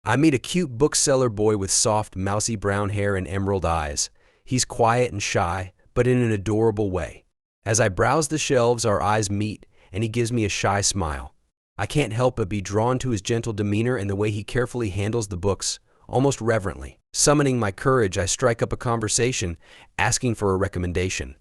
I meet a cute bookseller boy with soft, mousy brown hair and emerald eyes. He's quiet and shy, but in an adorable way. As I browse the shelves, our eyes meet, and he gives me a shy smile. I can't help but be drawn to his gentle demeanor and the way he carefully handles the books, almost reverently. Summoning my courage, I strike up a conversation, asking for a recommendation.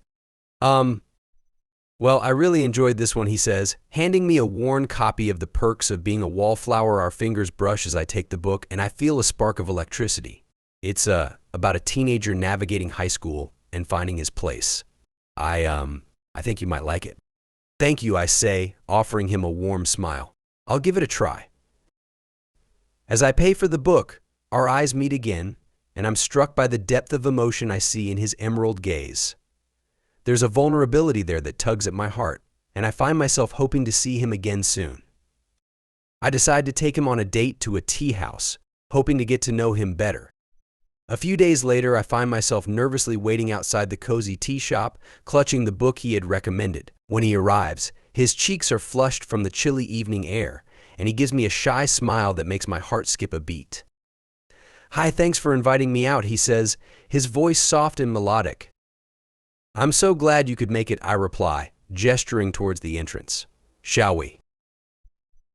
Well, I really enjoyed this one, he says, handing me a worn copy of The Perks of Being a Wallflower. Our fingers brush as I take the book, and I feel a spark of electricity. It's about a teenager navigating high school and finding his place. I think you might like it. Thank you, I say, offering him a warm smile. I'll give it a try. As I pay for the book, our eyes meet again, and I'm struck by the depth of emotion I see in his emerald gaze. There's a vulnerability there that tugs at my heart, and I find myself hoping to see him again soon. I decide to take him on a date to a tea house, hoping to get to know him better. A few days later, I find myself nervously waiting outside the cozy tea shop, clutching the book he had recommended. When he arrives, his cheeks are flushed from the chilly evening air, and he gives me a shy smile that makes my heart skip a beat. "Hi, thanks for inviting me out," he says, his voice soft and melodic. "I'm so glad you could make it," I reply, gesturing towards the entrance. "Shall we?"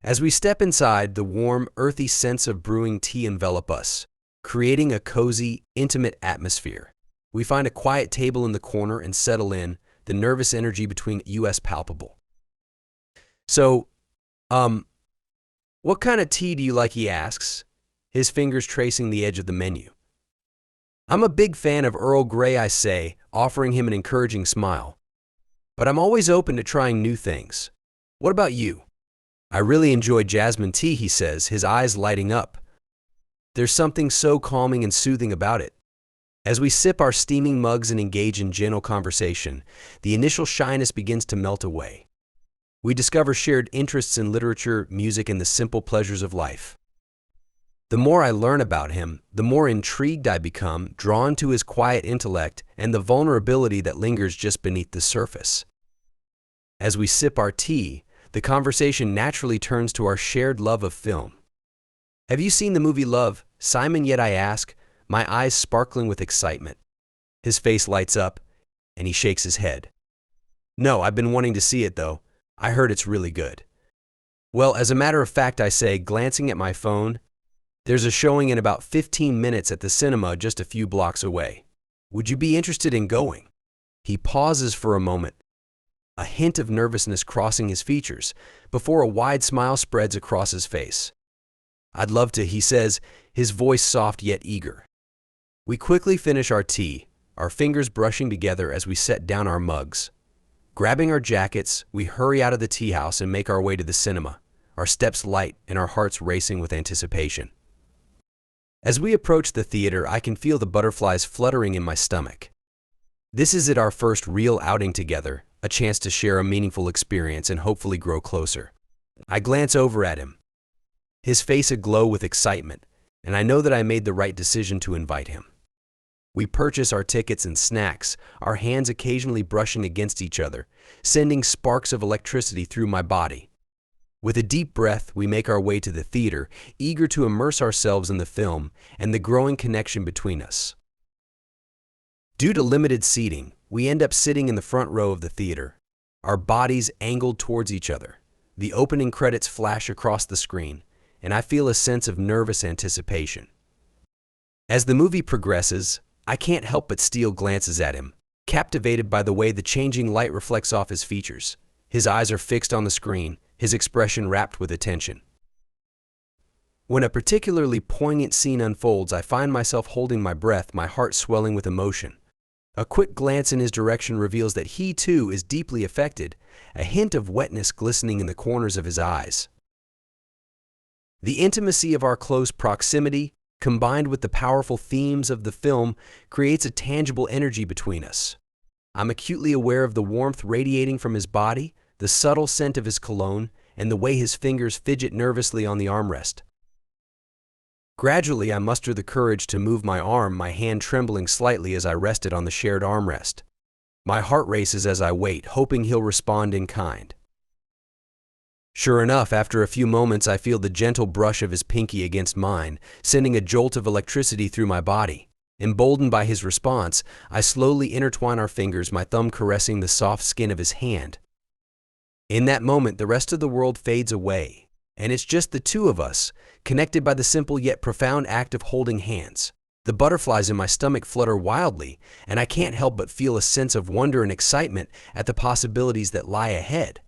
As we step inside, the warm, earthy scents of brewing tea envelop us, creating a cozy, intimate atmosphere. We find a quiet table in the corner and settle in, the nervous energy between us palpable. "So, what kind of tea do you like?" he asks, his fingers tracing the edge of the menu. "I'm a big fan of Earl Grey," I say, offering him an encouraging smile. "But I'm always open to trying new things. What about you?" "I really enjoy jasmine tea," he says, his eyes lighting up. There's something so calming and soothing about it. As we sip our steaming mugs and engage in gentle conversation, the initial shyness begins to melt away. We discover shared interests in literature, music, and the simple pleasures of life. The more I learn about him, the more intrigued I become, drawn to his quiet intellect and the vulnerability that lingers just beneath the surface. As we sip our tea, the conversation naturally turns to our shared love of film. "Have you seen the movie Love, Simon?" Yet I ask, my eyes sparkling with excitement. His face lights up, and he shakes his head. "No, I've been wanting to see it though. I heard it's really good." "Well, as a matter of fact," I say, glancing at my phone, "there's a showing in about 15 minutes at the cinema just a few blocks away. Would you be interested in going?" He pauses for a moment, a hint of nervousness crossing his features, before a wide smile spreads across his face. "I'd love to," he says, his voice soft yet eager. We quickly finish our tea, our fingers brushing together as we set down our mugs. Grabbing our jackets, we hurry out of the tea house and make our way to the cinema, our steps light and our hearts racing with anticipation. As we approach the theater, I can feel the butterflies fluttering in my stomach. This is our first real outing together, a chance to share a meaningful experience and hopefully grow closer. I glance over at him, his face aglow with excitement, and I know that I made the right decision to invite him. We purchase our tickets and snacks, our hands occasionally brushing against each other, sending sparks of electricity through my body. With a deep breath, we make our way to the theater, eager to immerse ourselves in the film and the growing connection between us. Due to limited seating, we end up sitting in the front row of the theater, our bodies angled towards each other. The opening credits flash across the screen, and I feel a sense of nervous anticipation. As the movie progresses, I can't help but steal glances at him, captivated by the way the changing light reflects off his features. His eyes are fixed on the screen, his expression rapt with attention. When a particularly poignant scene unfolds, I find myself holding my breath, my heart swelling with emotion. A quick glance in his direction reveals that he too is deeply affected, a hint of wetness glistening in the corners of his eyes. The intimacy of our close proximity, combined with the powerful themes of the film, creates a tangible energy between us. I'm acutely aware of the warmth radiating from his body, the subtle scent of his cologne, and the way his fingers fidget nervously on the armrest. Gradually, I muster the courage to move my arm, my hand trembling slightly as I rest it on the shared armrest. My heart races as I wait, hoping he'll respond in kind. Sure enough, after a few moments, I feel the gentle brush of his pinky against mine, sending a jolt of electricity through my body. Emboldened by his response, I slowly intertwine our fingers, my thumb caressing the soft skin of his hand. In that moment, the rest of the world fades away, and it's just the two of us, connected by the simple yet profound act of holding hands. The butterflies in my stomach flutter wildly, and I can't help but feel a sense of wonder and excitement at the possibilities that lie ahead.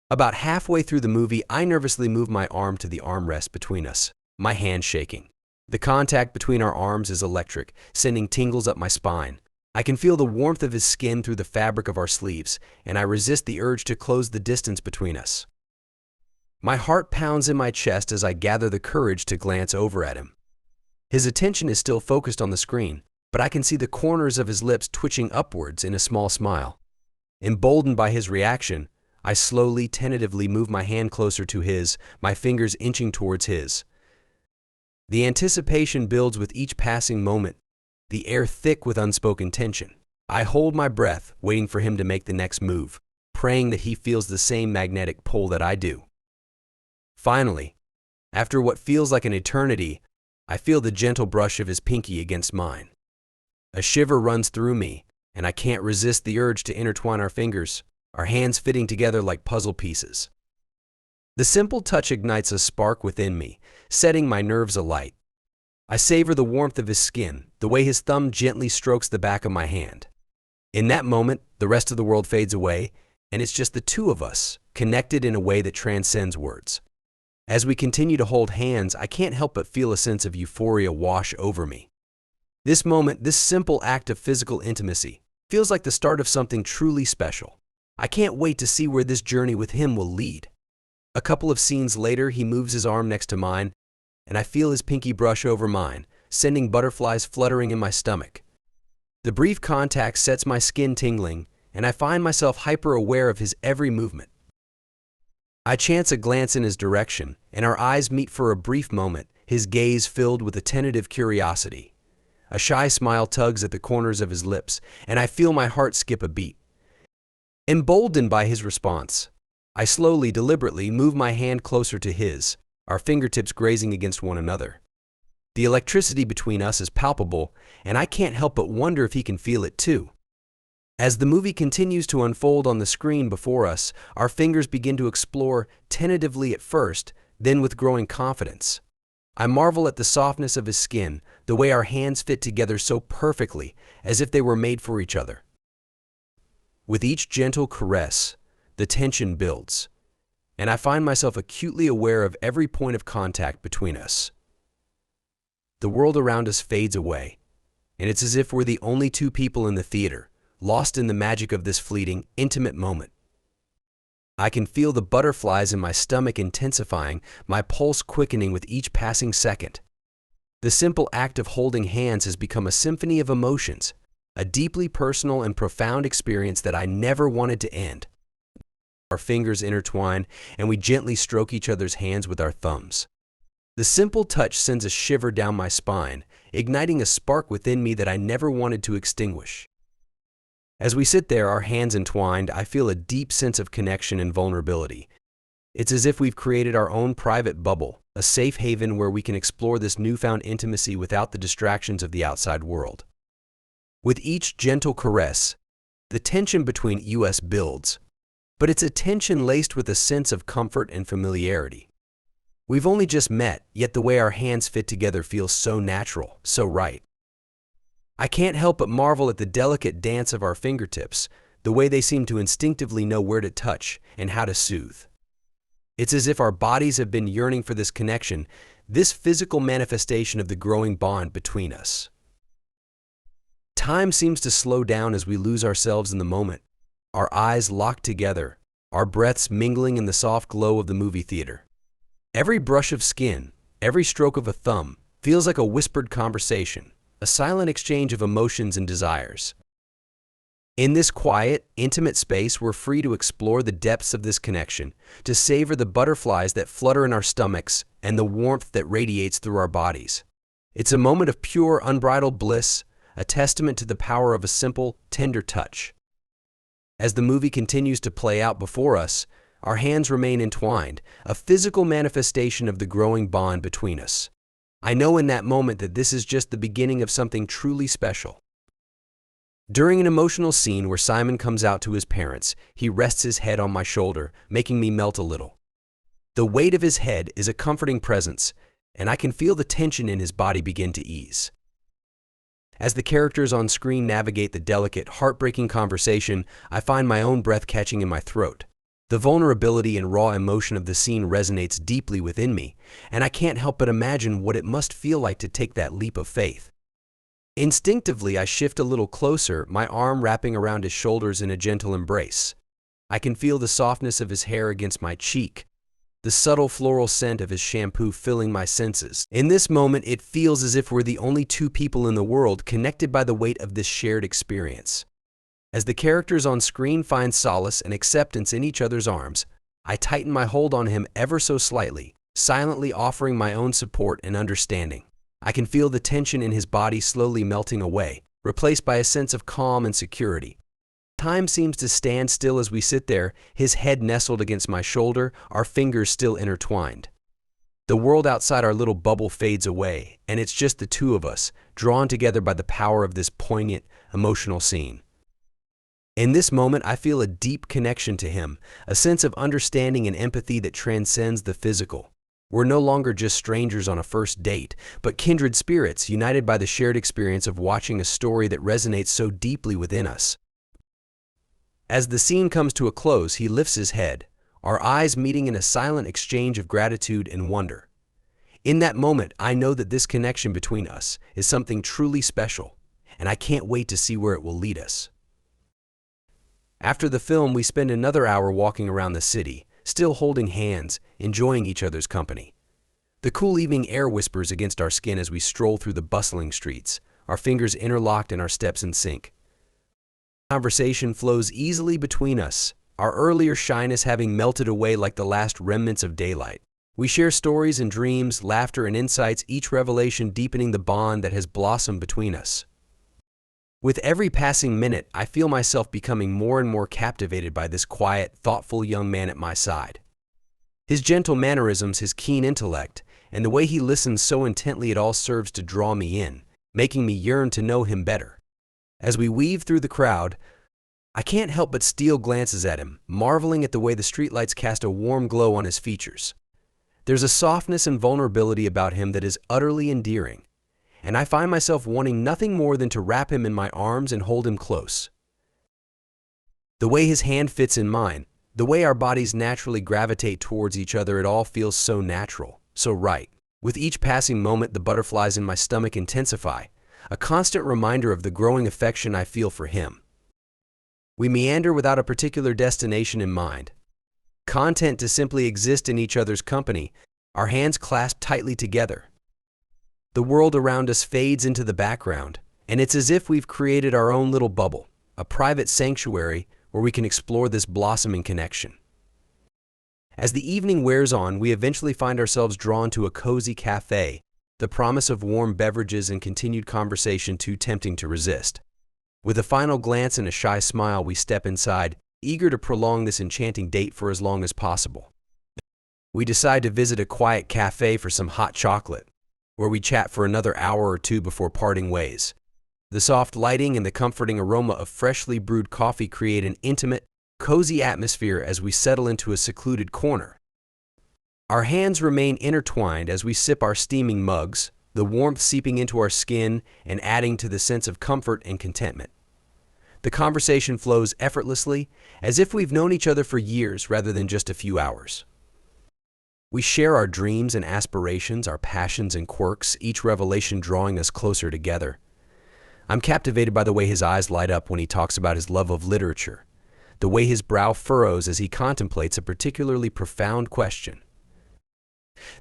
About halfway through the movie, I nervously move my arm to the armrest between us, my hand shaking. The contact between our arms is electric, sending tingles up my spine. I can feel the warmth of his skin through the fabric of our sleeves, and I resist the urge to close the distance between us. My heart pounds in my chest as I gather the courage to glance over at him. His attention is still focused on the screen, but I can see the corners of his lips twitching upwards in a small smile. Emboldened by his reaction, I slowly, tentatively move my hand closer to his, my fingers inching towards his. The anticipation builds with each passing moment, the air thick with unspoken tension. I hold my breath, waiting for him to make the next move, praying that he feels the same magnetic pull that I do. Finally, after what feels like an eternity, I feel the gentle brush of his pinky against mine. A shiver runs through me, and I can't resist the urge to intertwine our fingers, our hands fitting together like puzzle pieces. The simple touch ignites a spark within me, setting my nerves alight. I savor the warmth of his skin, the way his thumb gently strokes the back of my hand. In that moment, the rest of the world fades away, and it's just the two of us, connected in a way that transcends words. As we continue to hold hands, I can't help but feel a sense of euphoria wash over me. This moment, this simple act of physical intimacy, feels like the start of something truly special. I can't wait to see where this journey with him will lead. A couple of scenes later, he moves his arm next to mine, and I feel his pinky brush over mine, sending butterflies fluttering in my stomach. The brief contact sets my skin tingling, and I find myself hyper-aware of his every movement. I chance a glance in his direction, and our eyes meet for a brief moment, his gaze filled with a tentative curiosity. A shy smile tugs at the corners of his lips, and I feel my heart skip a beat. Emboldened by his response, I slowly, deliberately move my hand closer to his, our fingertips grazing against one another. The electricity between us is palpable, and I can't help but wonder if he can feel it too. As the movie continues to unfold on the screen before us, our fingers begin to explore, tentatively at first, then with growing confidence. I marvel at the softness of his skin, the way our hands fit together so perfectly, as if they were made for each other. With each gentle caress, the tension builds, and I find myself acutely aware of every point of contact between us. The world around us fades away, and it's as if we're the only two people in the theater, lost in the magic of this fleeting, intimate moment. I can feel the butterflies in my stomach intensifying, my pulse quickening with each passing second. The simple act of holding hands has become a symphony of emotions, a deeply personal and profound experience that I never wanted to end. Our fingers intertwine, and we gently stroke each other's hands with our thumbs. The simple touch sends a shiver down my spine, igniting a spark within me that I never wanted to extinguish. As we sit there, our hands entwined, I feel a deep sense of connection and vulnerability. It's as if we've created our own private bubble, a safe haven where we can explore this newfound intimacy without the distractions of the outside world. With each gentle caress, the tension between us builds, but it's a tension laced with a sense of comfort and familiarity. We've only just met, yet the way our hands fit together feels so natural, so right. I can't help but marvel at the delicate dance of our fingertips, the way they seem to instinctively know where to touch and how to soothe. It's as if our bodies have been yearning for this connection, this physical manifestation of the growing bond between us. Time seems to slow down as we lose ourselves in the moment, our eyes locked together, our breaths mingling in the soft glow of the movie theater. Every brush of skin, every stroke of a thumb, feels like a whispered conversation, a silent exchange of emotions and desires. In this quiet, intimate space, we're free to explore the depths of this connection, to savor the butterflies that flutter in our stomachs and the warmth that radiates through our bodies. It's a moment of pure, unbridled bliss, a testament to the power of a simple, tender touch. As the movie continues to play out before us, Our hands remain entwined, a physical manifestation of the growing bond between us. I know in that moment that this is just the beginning of something truly special. During an emotional scene where Simon comes out to his parents, he rests his head on my shoulder, making me melt a little. The weight of his head is a comforting presence, and I can feel the tension in his body begin to ease. As the characters on screen navigate the delicate, heartbreaking conversation, I find my own breath catching in my throat. The vulnerability and raw emotion of the scene resonates deeply within me, and I can't help but imagine what it must feel like to take that leap of faith. Instinctively, I shift a little closer, my arm wrapping around his shoulders in a gentle embrace. I can feel the softness of his hair against my cheek, the subtle floral scent of his shampoo filling my senses. In this moment, it feels as if we're the only two people in the world connected by the weight of this shared experience. As the characters on screen find solace and acceptance in each other's arms, I tighten my hold on him ever so slightly, silently offering my own support and understanding. I can feel the tension in his body slowly melting away, replaced by a sense of calm and security. Time seems to stand still as we sit there, his head nestled against my shoulder, our fingers still intertwined. The world outside our little bubble fades away, and it's just the two of us, drawn together by the power of this poignant, emotional scene. In this moment, I feel a deep connection to him, a sense of understanding and empathy that transcends the physical. We're no longer just strangers on a first date, but kindred spirits united by the shared experience of watching a story that resonates so deeply within us. As the scene comes to a close, he lifts his head, our eyes meeting in a silent exchange of gratitude and wonder. In that moment, I know that this connection between us is something truly special, and I can't wait to see where it will lead us. After the film, we spend another hour walking around the city, still holding hands, enjoying each other's company. The cool evening air whispers against our skin as we stroll through the bustling streets, our fingers interlocked and our steps in sync. Conversation flows easily between us, our earlier shyness having melted away like the last remnants of daylight. We share stories and dreams, laughter and insights, each revelation deepening the bond that has blossomed between us. With every passing minute, I feel myself becoming more and more captivated by this quiet, thoughtful young man at my side. His gentle mannerisms, his keen intellect, and the way he listens so intently it all serves to draw me in, making me yearn to know him better. As we weave through the crowd, I can't help but steal glances at him, marveling at the way the streetlights cast a warm glow on his features. There's a softness and vulnerability about him that is utterly endearing, and I find myself wanting nothing more than to wrap him in my arms and hold him close. The way his hand fits in mine, the way our bodies naturally gravitate towards each other, it all feels so natural, so right. With each passing moment, the butterflies in my stomach intensify, a constant reminder of the growing affection I feel for him. We meander without a particular destination in mind, content to simply exist in each other's company, our hands clasped tightly together. The world around us fades into the background, and it's as if we've created our own little bubble, a private sanctuary where we can explore this blossoming connection. As the evening wears on, we eventually find ourselves drawn to a cozy cafe, the promise of warm beverages and continued conversation too tempting to resist. With a final glance and a shy smile, we step inside, eager to prolong this enchanting date for as long as possible. We decide to visit a quiet cafe for some hot chocolate, where we chat for another hour or two before parting ways. The soft lighting and the comforting aroma of freshly brewed coffee create an intimate, cozy atmosphere as we settle into a secluded corner. Our hands remain intertwined as we sip our steaming mugs, the warmth seeping into our skin and adding to the sense of comfort and contentment. The conversation flows effortlessly, as if we've known each other for years rather than just a few hours. We share our dreams and aspirations, our passions and quirks, each revelation drawing us closer together. I'm captivated by the way his eyes light up when he talks about his love of literature, the way his brow furrows as he contemplates a particularly profound question.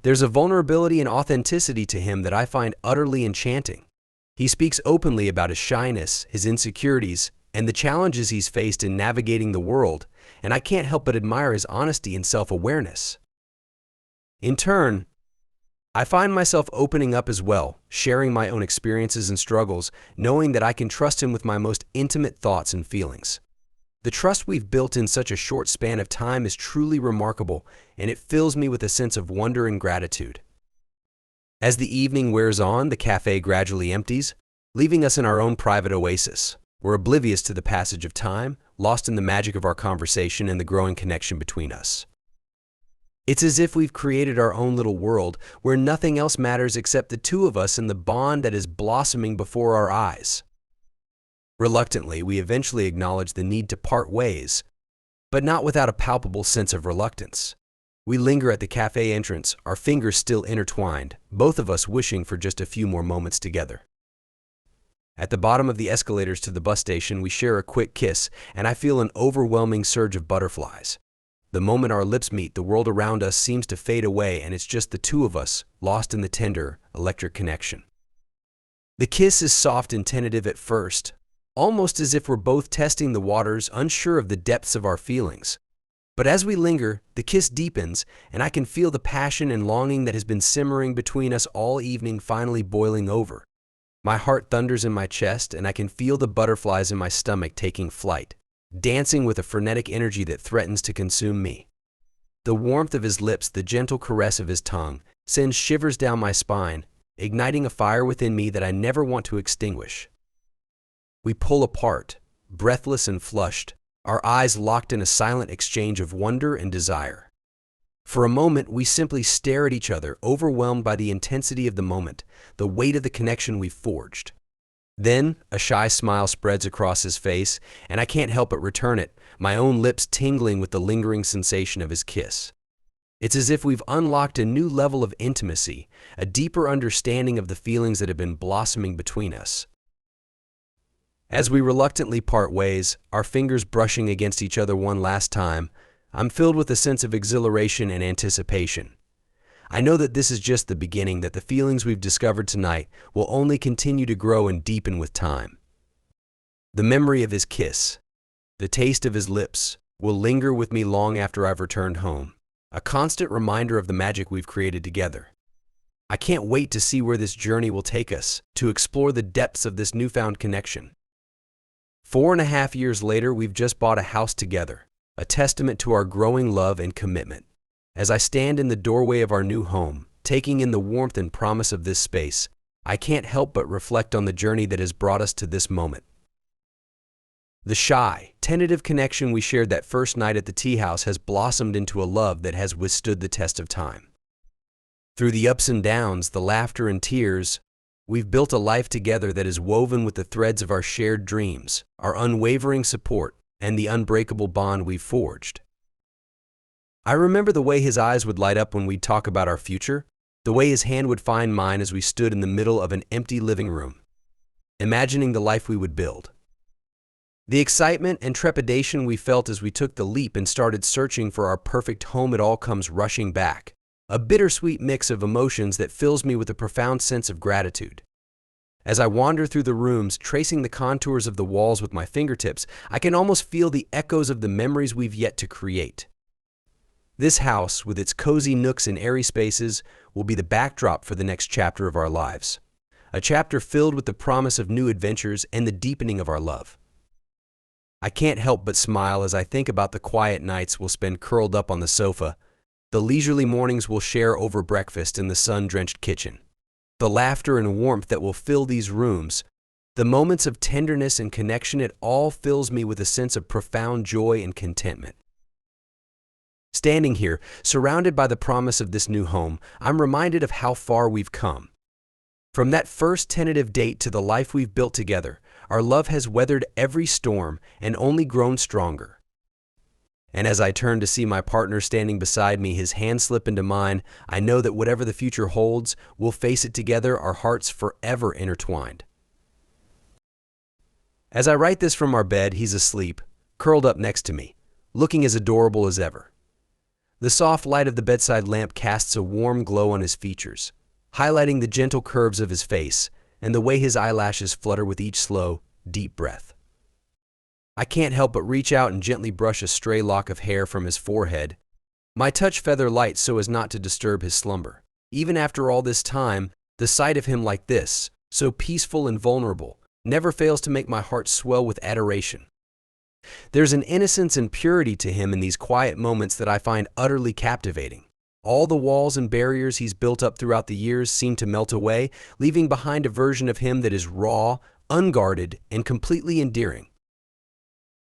There's a vulnerability and authenticity to him that I find utterly enchanting. He speaks openly about his shyness, his insecurities, and the challenges he's faced in navigating the world, and I can't help but admire his honesty and self-awareness. In turn, I find myself opening up as well, sharing my own experiences and struggles, knowing that I can trust him with my most intimate thoughts and feelings. The trust we've built in such a short span of time is truly remarkable, and it fills me with a sense of wonder and gratitude. As the evening wears on, the cafe gradually empties, leaving us in our own private oasis. We're oblivious to the passage of time, lost in the magic of our conversation and the growing connection between us. It's as if we've created our own little world where nothing else matters except the two of us and the bond that is blossoming before our eyes. Reluctantly, we eventually acknowledge the need to part ways, but not without a palpable sense of reluctance. We linger at the cafe entrance, our fingers still intertwined, both of us wishing for just a few more moments together. At the bottom of the escalators to the bus station, we share a quick kiss, and I feel an overwhelming surge of butterflies. The moment our lips meet, the world around us seems to fade away, and it's just the two of us, lost in the tender, electric connection. The kiss is soft and tentative at first, almost as if we're both testing the waters, unsure of the depths of our feelings. But as we linger, the kiss deepens, and I can feel the passion and longing that has been simmering between us all evening finally boiling over. My heart thunders in my chest, and I can feel the butterflies in my stomach taking flight, dancing with a frenetic energy that threatens to consume me. The warmth of his lips, the gentle caress of his tongue, sends shivers down my spine, igniting a fire within me that I never want to extinguish. We pull apart, breathless and flushed, our eyes locked in a silent exchange of wonder and desire. For a moment, we simply stare at each other, overwhelmed by the intensity of the moment, the weight of the connection we've forged. Then, a shy smile spreads across his face, and I can't help but return it, my own lips tingling with the lingering sensation of his kiss. It's as if we've unlocked a new level of intimacy, a deeper understanding of the feelings that have been blossoming between us. As we reluctantly part ways, our fingers brushing against each other one last time, I'm filled with a sense of exhilaration and anticipation. I know that this is just the beginning, that the feelings we've discovered tonight will only continue to grow and deepen with time. The memory of his kiss, the taste of his lips, will linger with me long after I've returned home, a constant reminder of the magic we've created together. I can't wait to see where this journey will take us, to explore the depths of this newfound connection. 4.5 years later, we've just bought a house together, a testament to our growing love and commitment. As I stand in the doorway of our new home, taking in the warmth and promise of this space, I can't help but reflect on the journey that has brought us to this moment. The shy, tentative connection we shared that first night at the tea house has blossomed into a love that has withstood the test of time. Through the ups and downs, the laughter and tears, we've built a life together that is woven with the threads of our shared dreams, our unwavering support, and the unbreakable bond we've forged. I remember the way his eyes would light up when we'd talk about our future, the way his hand would find mine as we stood in the middle of an empty living room, imagining the life we would build. The excitement and trepidation we felt as we took the leap and started searching for our perfect home, it all comes rushing back, a bittersweet mix of emotions that fills me with a profound sense of gratitude. As I wander through the rooms, tracing the contours of the walls with my fingertips, I can almost feel the echoes of the memories we've yet to create. This house, with its cozy nooks and airy spaces, will be the backdrop for the next chapter of our lives. A chapter filled with the promise of new adventures and the deepening of our love. I can't help but smile as I think about the quiet nights we'll spend curled up on the sofa, the leisurely mornings we'll share over breakfast in the sun-drenched kitchen, the laughter and warmth that will fill these rooms, the moments of tenderness and connection. It all fills me with a sense of profound joy and contentment. Standing here, surrounded by the promise of this new home, I'm reminded of how far we've come. From that first tentative date to the life we've built together, our love has weathered every storm and only grown stronger. And as I turn to see my partner standing beside me, his hand slip into mine, I know that whatever the future holds, we'll face it together, our hearts forever intertwined. As I write this from our bed, he's asleep, curled up next to me, looking as adorable as ever. The soft light of the bedside lamp casts a warm glow on his features, highlighting the gentle curves of his face and the way his eyelashes flutter with each slow, deep breath. I can't help but reach out and gently brush a stray lock of hair from his forehead, my touch feather light so as not to disturb his slumber. Even after all this time, the sight of him like this, so peaceful and vulnerable, never fails to make my heart swell with adoration. There's an innocence and purity to him in these quiet moments that I find utterly captivating. All the walls and barriers he's built up throughout the years seem to melt away, leaving behind a version of him that is raw, unguarded, and completely endearing.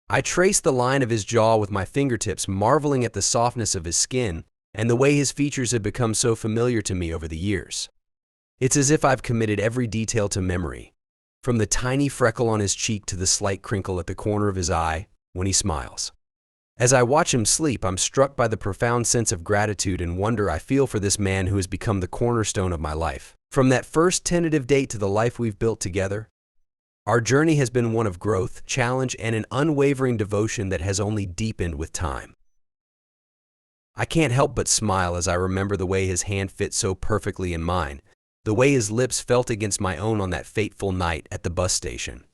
I trace the line of his jaw with my fingertips, marveling at the softness of his skin and the way his features have become so familiar to me over the years. It's as if I've committed every detail to memory, from the tiny freckle on his cheek to the slight crinkle at the corner of his eye when he smiles. As I watch him sleep, I'm struck by the profound sense of gratitude and wonder I feel for this man who has become the cornerstone of my life. From that first tentative date to the life we've built together, our journey has been one of growth, challenge, and an unwavering devotion that has only deepened with time. I can't help but smile as I remember the way his hand fit so perfectly in mine, the way his lips felt against my own on that fateful night at the bus station.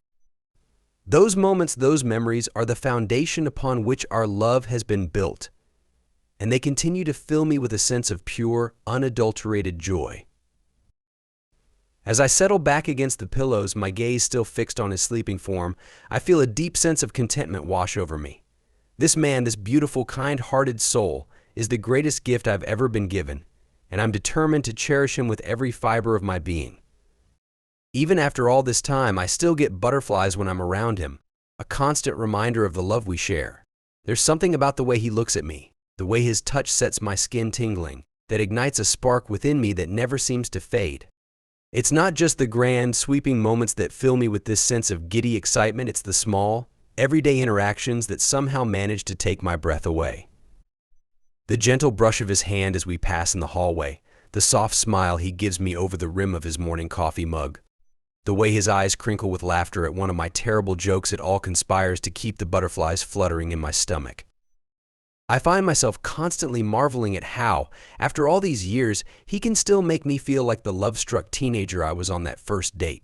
Those moments, those memories are the foundation upon which our love has been built, and they continue to fill me with a sense of pure, unadulterated joy. As I settle back against the pillows, my gaze still fixed on his sleeping form, I feel a deep sense of contentment wash over me. This man, this beautiful, kind-hearted soul, is the greatest gift I've ever been given, and I'm determined to cherish him with every fiber of my being. Even after all this time, I still get butterflies when I'm around him, a constant reminder of the love we share. There's something about the way he looks at me, the way his touch sets my skin tingling, that ignites a spark within me that never seems to fade. It's not just the grand, sweeping moments that fill me with this sense of giddy excitement, it's the small, everyday interactions that somehow manage to take my breath away. The gentle brush of his hand as we pass in the hallway, the soft smile he gives me over the rim of his morning coffee mug, the way his eyes crinkle with laughter at one of my terrible jokes, it all conspires to keep the butterflies fluttering in my stomach. I find myself constantly marveling at how, after all these years, he can still make me feel like the love-struck teenager I was on that first date.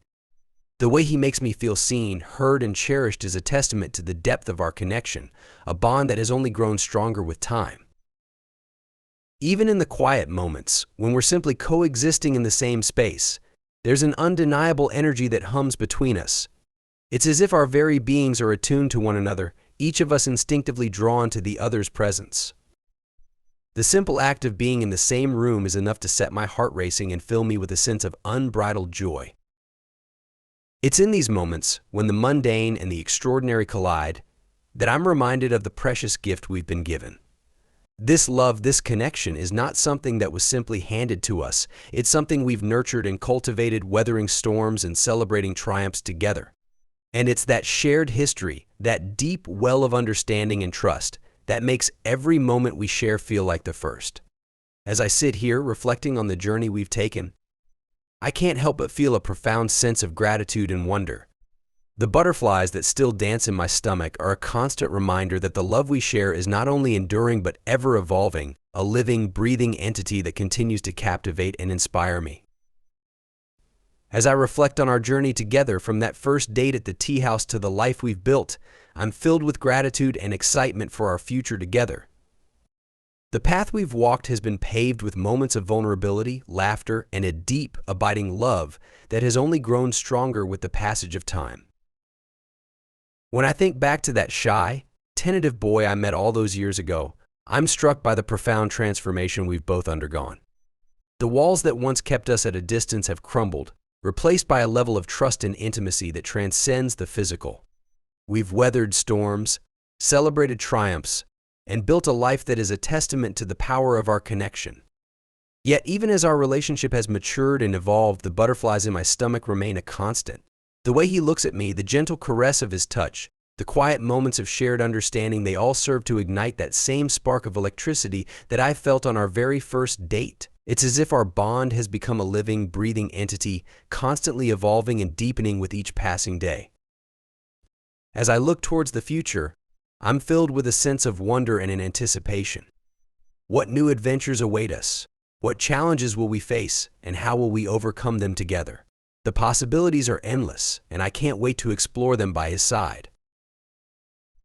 The way he makes me feel seen, heard, and cherished is a testament to the depth of our connection, a bond that has only grown stronger with time. Even in the quiet moments, when we're simply coexisting in the same space, there's an undeniable energy that hums between us. It's as if our very beings are attuned to one another, each of us instinctively drawn to the other's presence. The simple act of being in the same room is enough to set my heart racing and fill me with a sense of unbridled joy. It's in these moments, when the mundane and the extraordinary collide, that I'm reminded of the precious gift we've been given. This love, this connection, is not something that was simply handed to us. It's something we've nurtured and cultivated, weathering storms and celebrating triumphs together. And it's that shared history, that deep well of understanding and trust, that makes every moment we share feel like the first. As I sit here reflecting on the journey we've taken, I can't help but feel a profound sense of gratitude and wonder. The butterflies that still dance in my stomach are a constant reminder that the love we share is not only enduring but ever evolving, a living, breathing entity that continues to captivate and inspire me. As I reflect on our journey together, from that first date at the tea house to the life we've built, I'm filled with gratitude and excitement for our future together. The path we've walked has been paved with moments of vulnerability, laughter, and a deep, abiding love that has only grown stronger with the passage of time. When I think back to that shy, tentative boy I met all those years ago, I'm struck by the profound transformation we've both undergone. The walls that once kept us at a distance have crumbled, replaced by a level of trust and intimacy that transcends the physical. We've weathered storms, celebrated triumphs, and built a life that is a testament to the power of our connection. Yet even as our relationship has matured and evolved, the butterflies in my stomach remain a constant. The way he looks at me, the gentle caress of his touch, the quiet moments of shared understanding, they all serve to ignite that same spark of electricity that I felt on our very first date. It's as if our bond has become a living, breathing entity, constantly evolving and deepening with each passing day. As I look towards the future, I'm filled with a sense of wonder and an anticipation. What new adventures await us? What challenges will we face, and how will we overcome them together? The possibilities are endless, and I can't wait to explore them by his side.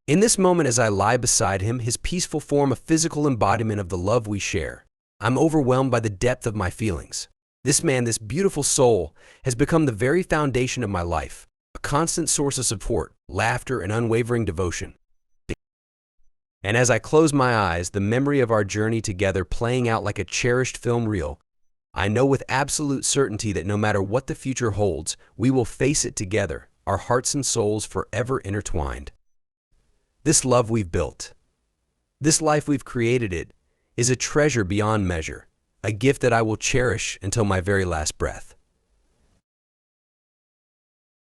In this moment, as I lie beside him, his peaceful form a physical embodiment of the love we share, I'm overwhelmed by the depth of my feelings. This man, this beautiful soul, has become the very foundation of my life, a constant source of support, laughter, and unwavering devotion. And as I close my eyes, the memory of our journey together playing out like a cherished film reel, I know with absolute certainty that no matter what the future holds, we will face it together, our hearts and souls forever intertwined. This love we've built, this life we've created, is a treasure beyond measure, a gift that I will cherish until my very last breath.